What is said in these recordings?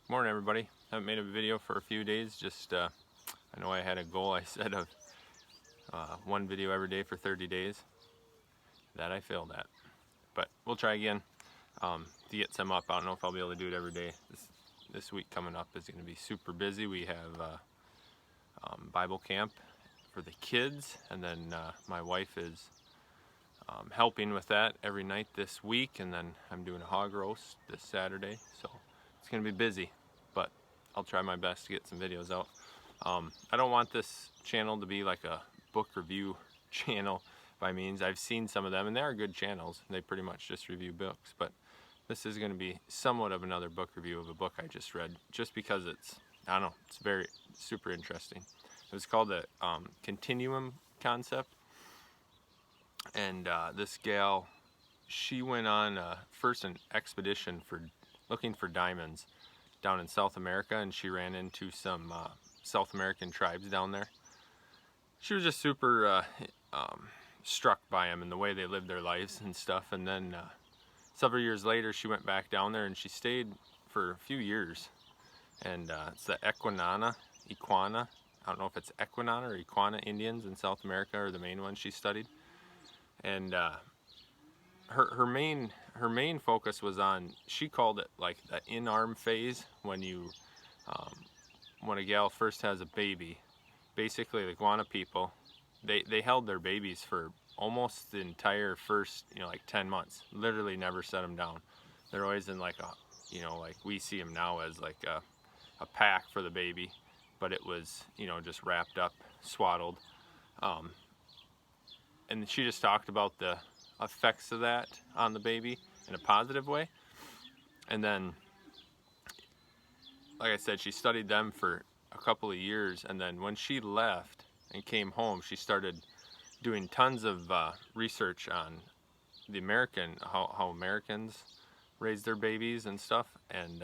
Morning everybody. Haven't made a video for a few days. I know I had a goal I set of one video every day for 30 days. That I failed at. But we'll try again to get some up. I don't know if I'll be able to do it every day. This week coming up is going to be super busy. We have Bible camp for the kids, and then my wife is helping with that every night this week, and then I'm doing a hog roast this Saturday, so it's going to be busy, but I'll try my best to get some videos out. I don't want this channel to be like a book review channel by means. I've seen some of them, and they are good channels. They pretty much just review books, but this is going to be somewhat of another book review of a book I just read, just because it's, I don't know, it's very super interesting. It was called the Continuum Concept, and this gal, she went on first an expedition for looking for diamonds down in South America, and she ran into some South American tribes down there. She was just super struck by them and the way they lived their lives and stuff. And then several years later, she went back down there and she stayed for a few years. And it's the Equana. I don't know if it's Equana or Equana Indians in South America are the main ones she studied. And her main focus was on, she called it like the in-arm phase, when a gal first has a baby. Basically, the Guana people, they held their babies for almost the entire first, like 10 months. Literally never set them down. They're always in like a, like we see them now as like a pack for the baby, but it was, just wrapped up, swaddled. And she just talked about the effects of that on the baby in a positive way. And then, like I said, she studied them for a couple of years, and then when she left and came home, she started doing tons of research on the how Americans raise their babies and stuff. And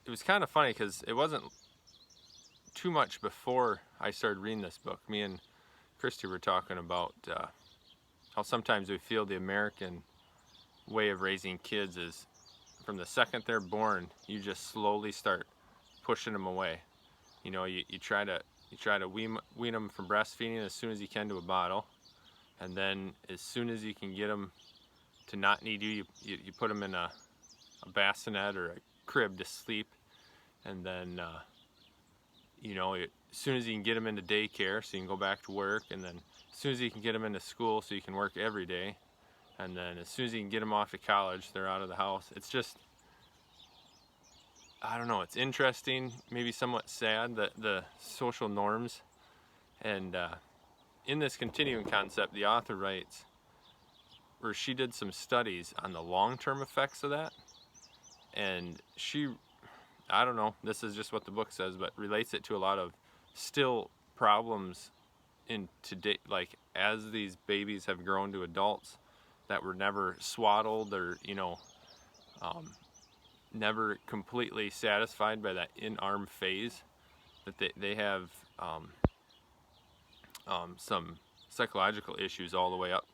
it was kind of funny because it wasn't too much before I started reading this book. Me and Christy were talking about how sometimes we feel the American way of raising kids is from the second they're born, you just slowly start pushing them away. You try to wean them from breastfeeding as soon as you can to a bottle, and then as soon as you can get them to not need you put them in a bassinet or a crib to sleep, and then as soon as you can get them into daycare so you can go back to work, and then as soon as you can get them into school so you can work every day, and then as soon as you can get them off to college, they're out of the house. It's just, I don't know, it's interesting, maybe somewhat sad, that the social norms. And in this continuing concept, the author writes where she did some studies on the long-term effects of that, and she, I don't know, this is just what the book says, but relates it to a lot of still problems in today, like as these babies have grown to adults that were never swaddled or never completely satisfied by that in-arm phase, that they have some psychological issues all the way up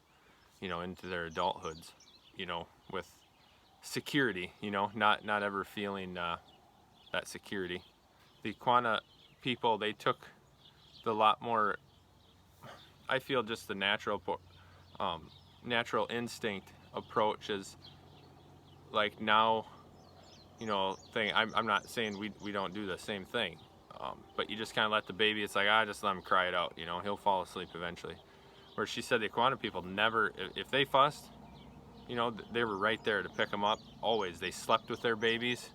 into their adulthoods, with security, not ever feeling that security. The Quana people, they took the lot more, I feel, just the natural instinct approach is like now, thing. I'm not saying we don't do the same thing, but you just kind of let the baby, it's like, just let him cry it out, he'll fall asleep eventually. Where she said the Quana people never, if they fussed, they were right there to pick them up, always. They slept with their babies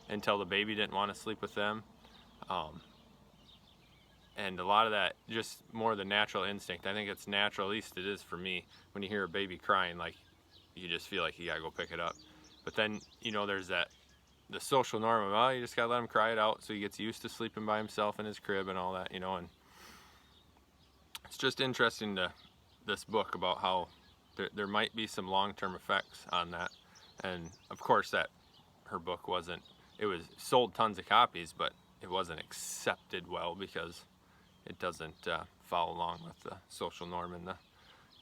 until the baby didn't want to sleep with them. And a lot of that, just more the natural instinct. I think it's natural, at least it is for me, when you hear a baby crying, like, you just feel like you gotta go pick it up. But then, there's the social norm of, you just gotta let him cry it out so he gets used to sleeping by himself in his crib and all that, and it's just interesting this book about how there might be some long-term effects on that. And of course that her book wasn't, it was sold tons of copies, but it wasn't accepted well because it doesn't follow along with the social norm in the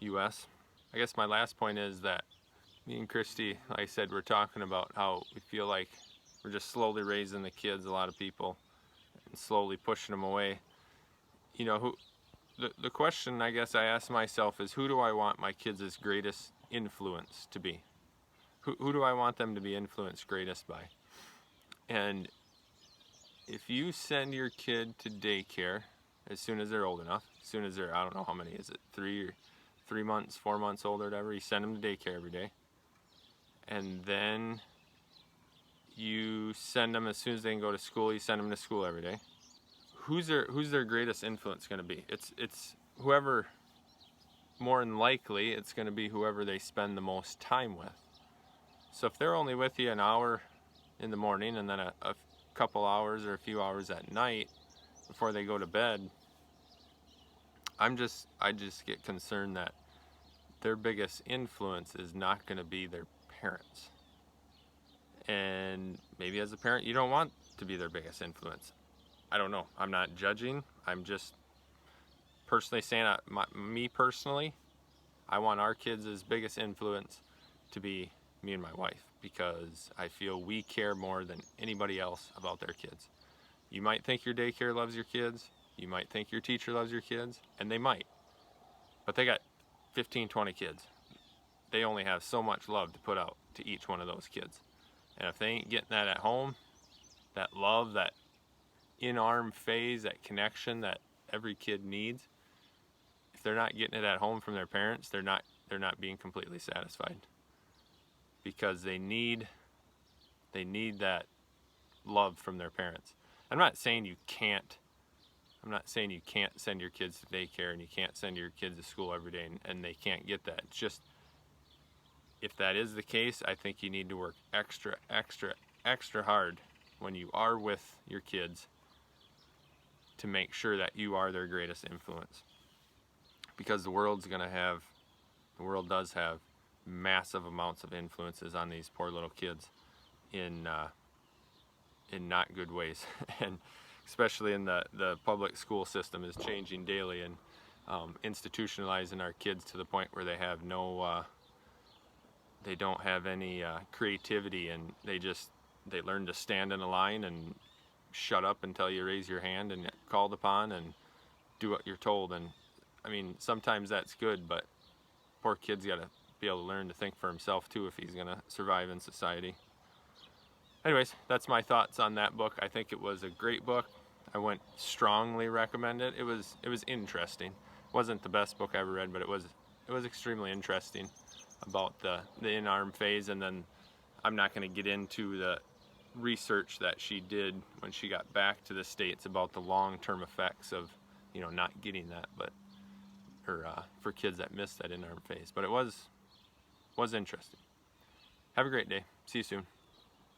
US. I guess my last point is that me and Christy, like I said, we're talking about how we feel like we're just slowly raising the kids, a lot of people, and slowly pushing them away. You know, the question I guess I ask myself is, who do I want my kids' greatest influence to be? Who do I want them to be influenced greatest by? And if you send your kid to daycare as soon as they're old enough, as soon as they're, I don't know how many, is it 3 months, 4 months old or whatever, you send them to daycare every day. And then you send them, as soon as they can go to school, you send them to school every day. Who's their greatest influence going to be? It's whoever, more than likely, it's going to be whoever they spend the most time with. So if they're only with you an hour in the morning and then a couple hours or a few hours at night before they go to bed, I just get concerned that their biggest influence is not going to be their parents. And maybe as a parent you don't want to be their biggest influence. I don't know. I'm not judging. I'm just personally saying, me personally, I want our kids' biggest influence to be me and my wife, because I feel we care more than anybody else about their kids. You might think your daycare loves your kids, you might think your teacher loves your kids, and they might, but they got 15, 20 kids. They only have so much love to put out to each one of those kids. And if they ain't getting that at home, that love, that in-arm phase, that connection that every kid needs, if they're not getting it at home from their parents, they're not being completely satisfied, because they need that love from their parents. I'm not saying you can't send your kids to daycare and you can't send your kids to school every day and they can't get that. It's just, if that is the case, I think you need to work extra hard when you are with your kids to make sure that you are their greatest influence. Because the world does have massive amounts of influences on these poor little kids in not good ways. And especially in the public school system is changing daily and institutionalizing our kids to the point where they have they don't have any creativity, and they learn to stand in a line and shut up until you raise your hand and get called upon and do what you're told. And I mean, sometimes that's good, but poor kid's got to be able to learn to think for himself too if he's going to survive in society. Anyways, that's my thoughts on that book. I think it was a great book. I wouldn't strongly recommend it. It was interesting. It wasn't the best book I ever read, but it was extremely interesting about the in-arm phase. And then I'm not going to get into the research that she did when she got back to the States about the long-term effects of, not getting that, but for kids that missed that in-arm phase. But it was interesting. Have a great day. See you soon.